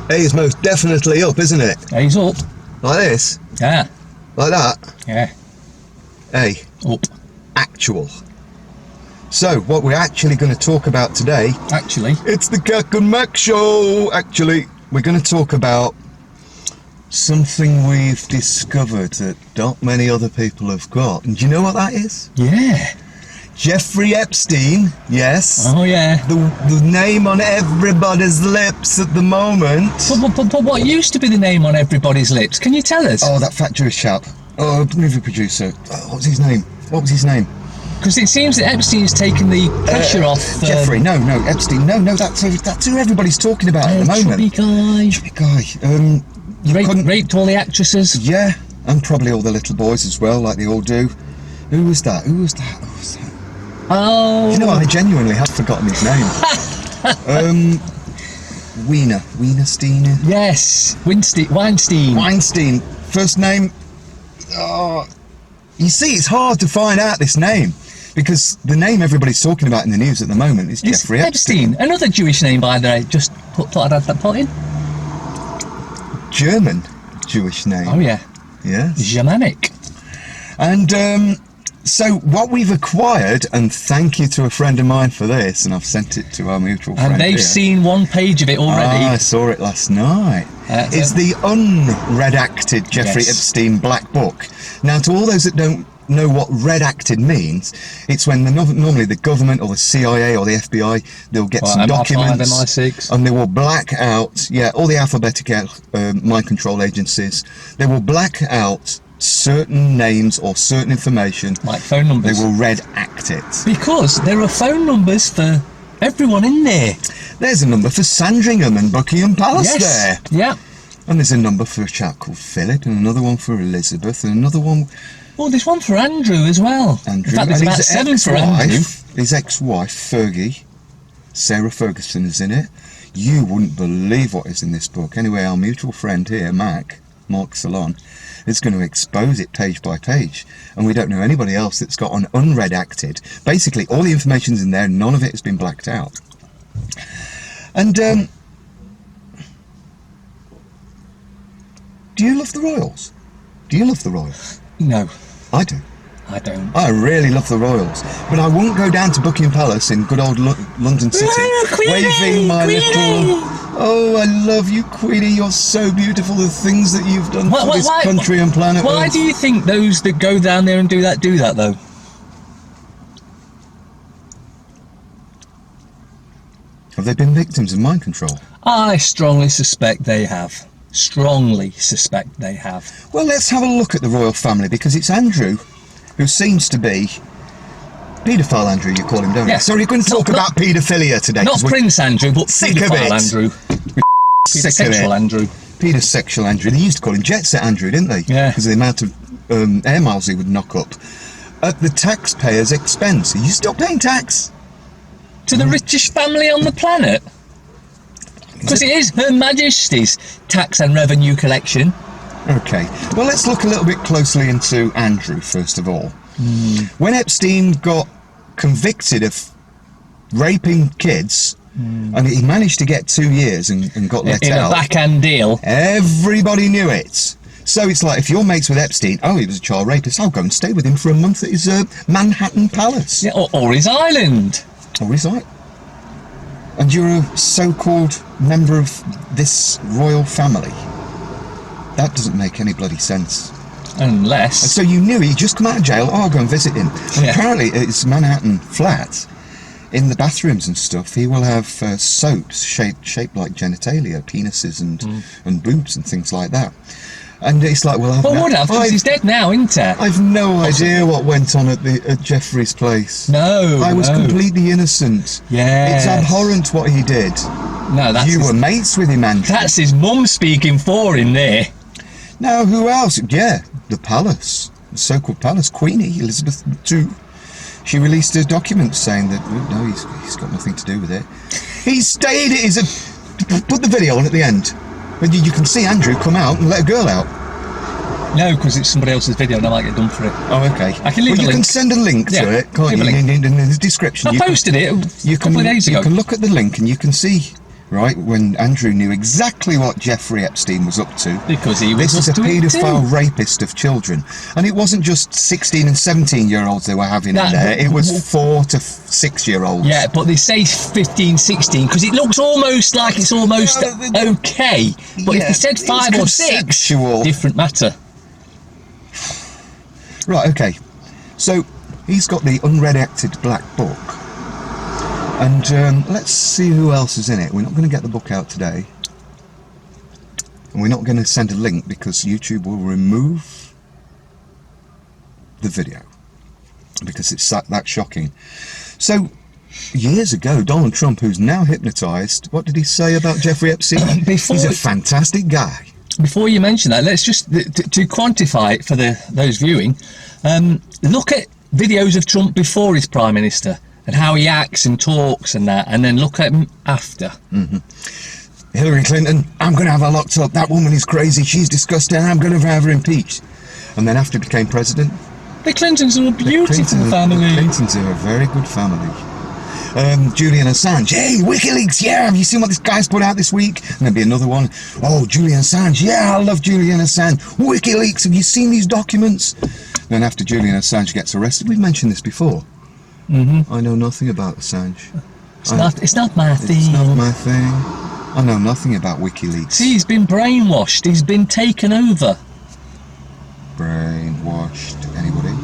A is most definitely up, isn't it? A's up. Like this? Yeah. Like that? Yeah. A. Up. Actual. So, what we're actually going to talk about today... Actually. It's the KaK M Show! Actually, we're going to talk about something we've discovered that not many other people have got. And do you know what that is? Yeah. Jeffrey Epstein, yes. Oh, yeah. The name on everybody's lips at the moment. But what used to be the name on everybody's lips? Can you tell us? Oh, that fat Jewish chap. Oh, movie producer. Oh, what was his name? Because it seems that Epstein's taken the pressure off. Jeffrey, no, Epstein, no, that's who everybody's talking about at the moment. Chubby guy. Raped all the actresses. Yeah, and probably all the little boys as well, like they all do. Who was that? Oh. You know what? I genuinely have forgotten his name. Wienerstein. Yes, Weinstein. First name. Oh, you see, it's hard to find out this name because the name everybody's talking about in the news at the moment is Jeffrey Epstein. Another Jewish name, by the way. Just thought I'd add that part in. German Jewish name. Oh yeah. Yeah. Germanic. And so what we've acquired, and thank you to a friend of mine for this, and I've sent it to our mutual friend. And they've seen one page of it already. I saw it last night. It's the unredacted Jeffrey Epstein Black Book. Now, to all those that don't know what redacted means, it's when normally the government or the CIA or the FBI, they'll get some documents MI6. and they will black out, all the alphabetic mind control agencies, they will black out certain names or certain information, like phone numbers. They will redact it because there are phone numbers for everyone in there. There's a number for Sandringham and Buckingham Palace there. Yeah. And there's a number for a chap called Philip, and another one for Elizabeth, and another one. Oh, there's one for Andrew as well. Andrew. In fact, there's about 7 for Andrew. His ex-wife Fergie, Sarah Ferguson, is in it. You wouldn't believe what is in this book. Anyway, our mutual friend here, Mark Salon, is going to expose it page by page, and we don't know anybody else that's got an unredacted. Basically, all the information's in there, none of it has been blacked out. And do you love the Royals? No. I do. I don't. I really love the Royals, but I won't go down to Buckingham Palace in good old London City, waving my little. Oh, I love you, Queenie. You're so beautiful. The things that you've done for this country and planet. Why do you think those that go down there and do that though? Have they been victims of mind control? I strongly suspect they have. Well, let's have a look at the royal family, because it's Andrew who seems to be paedophile Andrew, you call him, don't you? So you're going to talk about paedophilia today. Not Prince Andrew, but paedophile Andrew. Pedosexual Andrew. Pedosexual Andrew. They used to call him Jet Set Andrew, didn't they? Yeah. Because of the amount of air miles he would knock up at the taxpayer's expense. Are you still paying tax? To the richest family on the planet? Because it is Her Majesty's tax and revenue collection. Okay, well, let's look a little bit closely into Andrew first of all. When Epstein got convicted of raping kids, and he managed to get 2 years and got let out. In a backhand deal. Everybody knew it. So it's like, if you're mates with Epstein, he was a child rapist, I'll go and stay with him for a month at his Manhattan Palace. Yeah, or his island. And you're a so-called member of this royal family. That doesn't make any bloody sense. Unless... And so you knew he'd just come out of jail, I'll go and visit him. And apparently at his Manhattan flat, in the bathrooms and stuff, he will have soaps shaped like genitalia, penises and boobs and things like that. And it's like, well, because he's dead now, isn't he? I've no idea what went on at Jeffrey's place. No, I was completely innocent. Yeah, it's abhorrent what he did. No, you were mates with him, Andrew. That's his mum speaking for him there. Now, who else? Yeah, the palace, the so-called palace, Queenie Elizabeth II. She released a document saying that no, he's got nothing to do with it. He stayed. Put the video on at the end. But you can see Andrew come out and let a girl out. No, because it's somebody else's video and I might get done for it. Oh, okay. I can leave a link. You can send a link to it, can't you? In the description. I posted it a couple of days ago. You can look at the link and you can see right, when Andrew knew exactly what Jeffrey Epstein was up to. Because he was This is up a to it paedophile too. rapist of children. And it wasn't just 16 and 17-year-olds they were having in there. It was 4 to 6-year-olds. Yeah, but they say 15, 16 because it looks almost like it's almost okay. But if Yeah, they said 5 or 6, conceptual. different matter. Right, okay. So he's got the unredacted black book. And let's see who else is in it. We're not going to get the book out today. And we're not going to send a link because YouTube will remove the video. Because it's that shocking. So, years ago, Donald Trump, who's now hypnotised, what did he say about Jeffrey Epstein? He's a fantastic guy. Before you mention that, let's just, to quantify it for those viewing, look at videos of Trump before he's Prime Minister and how he acts and talks and that, and then look at him after. Mm-hmm. Hillary Clinton, I'm going to have her locked up. That woman is crazy. She's disgusting. I'm going to have her impeached. And then after he became president... The Clintons are a beautiful family. The Clintons are a very good family. Julian Assange, hey, WikiLeaks, yeah, have you seen what this guy's put out this week? And there'll be another one, oh, Julian Assange, yeah, I love Julian Assange. WikiLeaks, have you seen these documents? Then after Julian Assange gets arrested, we've mentioned this before. Mm-hmm. I know nothing about Assange. It's not my thing. It's not my thing. I know nothing about WikiLeaks. See, he's been brainwashed. He's been taken over. Brainwashed. Anybody?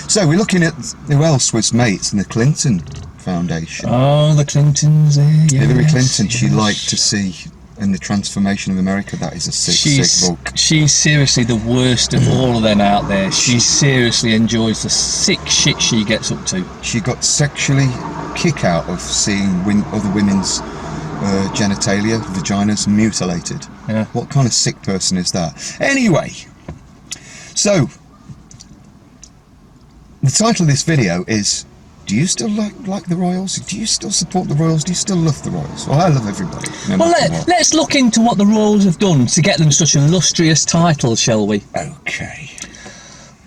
So we're looking at who else was mates in the Clinton Foundation. Oh, the Clintons. Yes, Hillary Clinton, she liked to see in the transformation of America. That is a sick book. She's seriously the worst of all of them out there. She seriously enjoys the sick shit she gets up to. She got sexually kick out of seeing other women's genitalia, vaginas mutilated. Yeah. What kind of sick person is that? Anyway, so the title of this video is, do you still like the Royals? Do you still support the Royals? Do you still love the Royals? Well, I love everybody. No Well, matter what. let's look into what the Royals have done to get them such illustrious titles, shall we? Okay.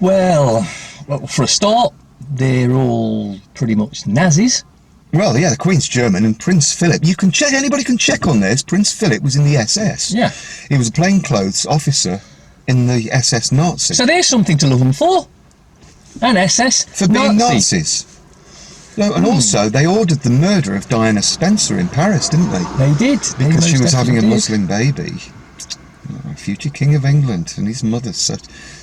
Well, for a start, they're all pretty much Nazis. Well, yeah, the Queen's German, and Prince Philip. You can check. Anybody can check on this. Prince Philip was in the SS. Yeah. He was a plainclothes officer in the SS Nazi. So there's something to love them for. An SS For being Nazis. No, and also, they ordered the murder of Diana Spencer in Paris, didn't they? They did. Because she was having a did. Muslim baby. Future King of England, and his mother's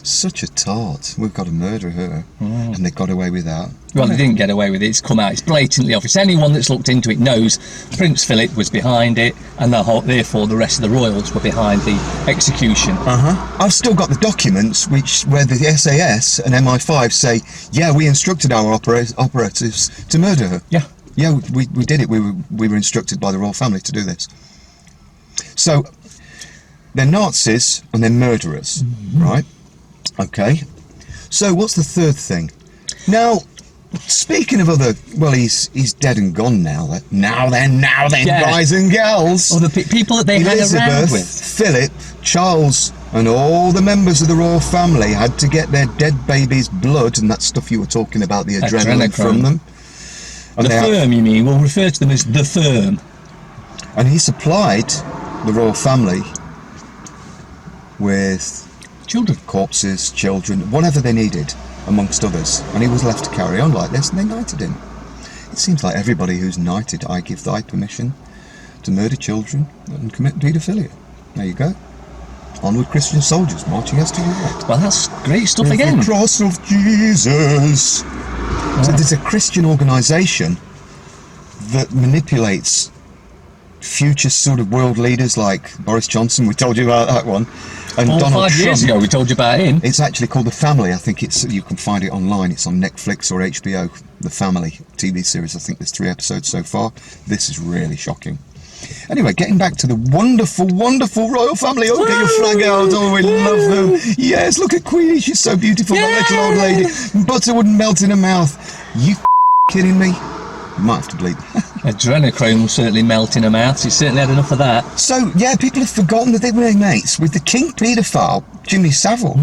such a tart. We've got to murder her. And they got away with that. Well, they didn't get away with it. It's come out. It's blatantly obvious. Anyone that's looked into it knows Prince Philip was behind it, and therefore the rest of the royals were behind the execution. I've still got the documents where the SAS and MI5 say, yeah, we instructed our operatives to murder her. Yeah. Yeah, we did it. We were instructed by the royal family to do this. So they're Nazis and they're murderers, right? Okay. So what's the third thing? Now, speaking of other, well, he's dead and gone now. Now then, Yeah. guys and gals. Or the people that they hang around Elizabeth, with. Philip, Charles, and all the members of the royal family had to get their dead baby's blood and that stuff you were talking about, the adrenaline from them. And The firm, you mean? We'll refer to them as the firm. And he supplied the royal family with Children. corpses, children, whatever they needed, amongst others. And he was left to carry on like this, and they knighted him. It seems like everybody who's knighted, I give thy permission to murder children and commit paedophilia. There you go. Onward Christian soldiers marching us to your right. Well, that's great stuff With again. the cross of Jesus. So there's a Christian organisation that manipulates future sort of world leaders like Boris Johnson. We told you about that one. And Donald 5 Trump. years ago we told you about him. It's actually called The Family. I think you can find it online. It's on Netflix or HBO. The Family TV series. I think there's 3 episodes so far. This is really shocking. Anyway, getting back to the wonderful, wonderful royal family. Oh, get your flag out. Oh, we love them. Yes, look at Queenie. She's so beautiful. That little old lady. Butter wouldn't melt in her mouth. You kidding me? You might have to bleep. Adrenochrome will certainly melt in her mouth. She certainly had enough of that. So, yeah, people have forgotten that they were mates with the king paedophile, Jimmy Savile,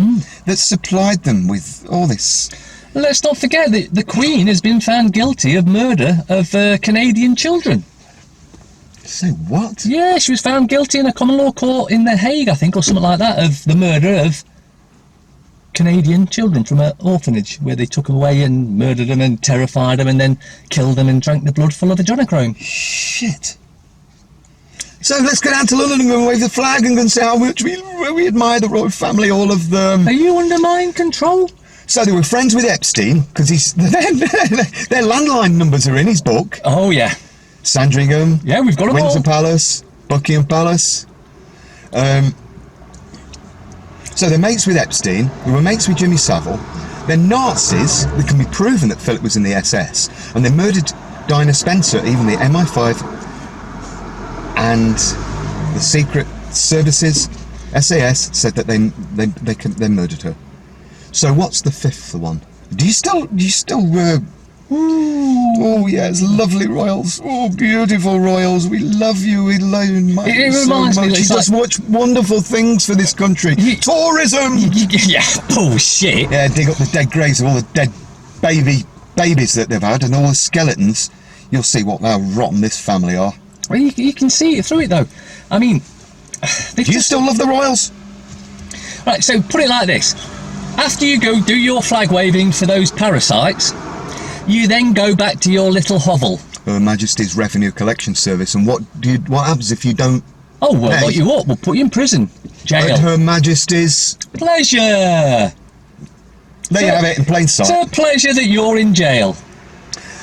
that supplied them with all this. Let's not forget that the Queen has been found guilty of murder of Canadian children. Say what? Yeah, she was found guilty in a common law court in The Hague, I think, or something like that, of the murder of Canadian children from an orphanage, where they took them away and murdered them and terrified them and then killed them and drank the blood full of adrenochrome. Shit. So let's go down to London and go and wave the flag and go and say how much we admire the royal family, all of them. Are you under mind control? So they were friends with Epstein, because their landline numbers are in his book. Oh, yeah. Sandringham. Yeah, we've got them Windsor all. Palace, Buckingham Palace. So they're mates with Epstein, they were mates with Jimmy Savile. They're Nazis. It can be proven that Philip was in the SS. And they murdered Dinah Spencer, even the MI5 and the Secret Services, SAS, said that they murdered her. So what's the fifth one? Do you still oh yes, lovely royals. Oh, beautiful royals. We love you. We love you It so reminds me, much. He it's does much wonderful things for this country. Tourism. Yeah, bullshit. Yeah, dig up the dead graves of all the dead babies that they've had and all the skeletons. You'll see how rotten this family are. Well, you can see it through it, though. I mean, Do you still love the royals? Right, so put it like this. After you go do your flag waving for those parasites, you then go back to your little hovel. Her Majesty's Revenue Collection Service. And what happens if you don't? Oh, we'll pay? lock you up. We'll put you in prison. Jail. At Her Majesty's. Pleasure. There you have it in plain sight. It's a pleasure that you're in jail.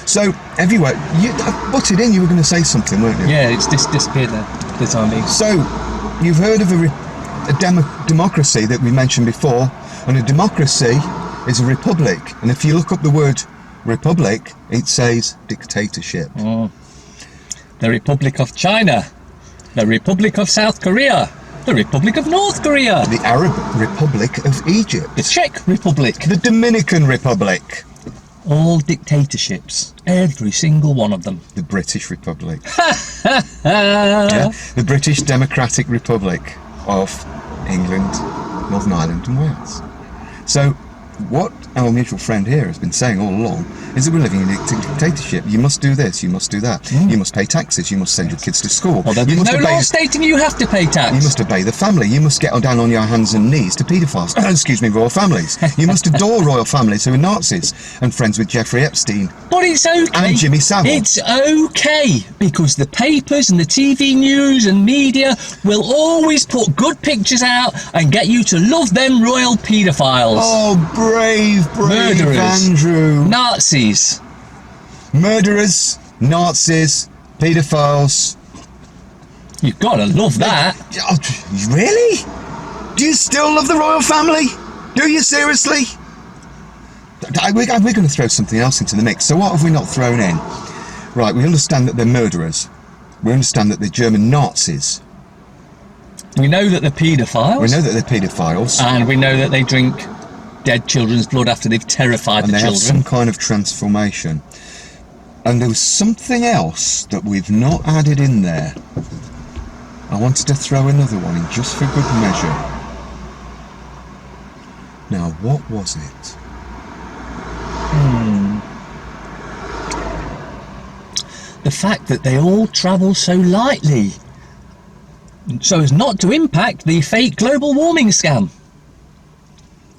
So everywhere, I butted in. You were going to say something, weren't you? Yeah, it's disappeared there. The time being. So you've heard of a democracy that we mentioned before, and a democracy is a republic. And if you look up the word republic, it says dictatorship. Oh. The Republic of China, the Republic of South Korea, the Republic of North Korea, The Arab Republic of Egypt, the Czech Republic, the Dominican Republic, all dictatorships, every single one of them. the British Republic, yeah, the British Democratic Republic of England, Northern Ireland and Wales. So what our mutual friend here has been saying all along is that we're living in a dictatorship. You must do this, you must do that. You must pay taxes, you must send your kids to school. Well, there's you must no law stating you have to pay tax. You must obey the family. You must get down on your hands and knees to paedophiles. Excuse me, royal families. You must adore royal families who are Nazis and friends with Jeffrey Epstein. But it's okay. And Jimmy Savile. It's okay, because the papers and the TV news and media will always put good pictures out and get you to love them royal paedophiles. Oh, brave Murderers. Andrew. Nazis. Murderers, Nazis, paedophiles. You've got to love that. Oh, really? Do you still love the royal family? Do you seriously? We're going to throw something else into the mix. So what have we not thrown in? Right, we understand that they're murderers. We understand that they're German Nazis. We know that they're paedophiles. We know that they're paedophiles. And we know that they drink dead children's blood after they've terrified And the they have children. some kind of transformation. And there was something else that we've not added in there. I wanted to throw another one in just for good measure. Now, what was it? The fact that they all travel so lightly, so as not to impact the fake global warming scam.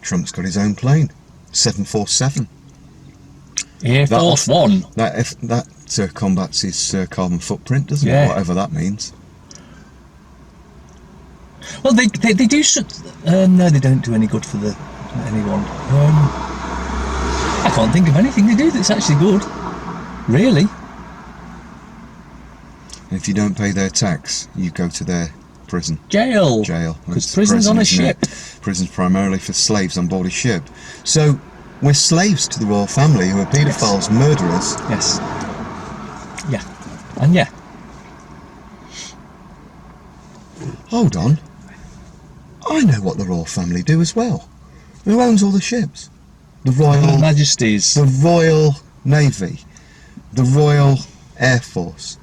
Trump's got his own plane, 747. Air Force One. That combats his carbon footprint, doesn't Yeah. it? Whatever that means. Well, they do. No, they don't do any good for anyone. I can't think of anything they do that's actually good. Really. And if you don't pay their tax, you go to their prison. Jail. Because Because prison's on a ship. Prison's primarily for slaves on board a ship. So we're slaves to the royal family, who are paedophiles, murderers. Yes. Yeah. And yeah. Hold on. I know what the royal family do as well. Who owns all the ships? The Her Royal Majesties. The Royal Navy, the Royal Air Force,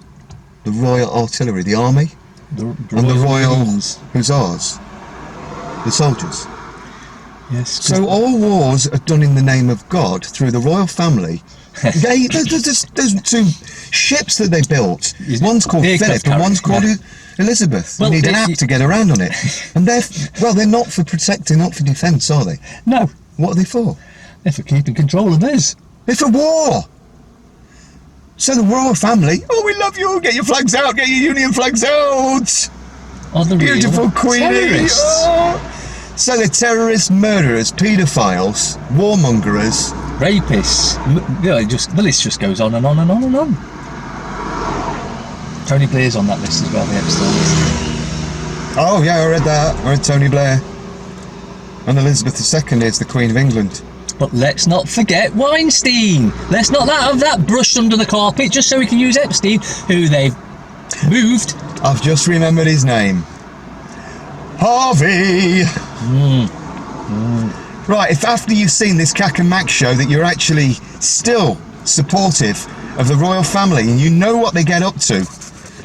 the Royal Artillery, the Army, The and the Royal Marines. Hussars, the soldiers. Yes. So all wars are done in the name of God through the royal family. There's 2 ships that they built. One's called Philip and one's called Elizabeth. Well, you need an app to get around on it. And they're not for protecting, not for defence, are they? No. What are they for? They're for keeping control of us. They're for war. So the royal family, oh, we love you, get your flags out, get your Union flags out. Are the Beautiful Queenie. terrorists. Oh. So they're terrorists, murderers, paedophiles, warmongers. Rapists. The list just goes on and on and on and on. Tony Blair's on that list as well, the Epstein list. Oh yeah, I read that. I read Tony Blair. And Elizabeth II is the Queen of England. But let's not forget Weinstein. Let's not have that brushed under the carpet just so we can use Epstein, who they've moved. I've just remembered his name. Harvey! Right, if after you've seen this KaK M show that you're actually still supportive of the royal family and you know what they get up to,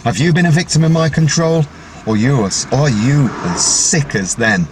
have you been a victim of my control? Or are you as sick as them?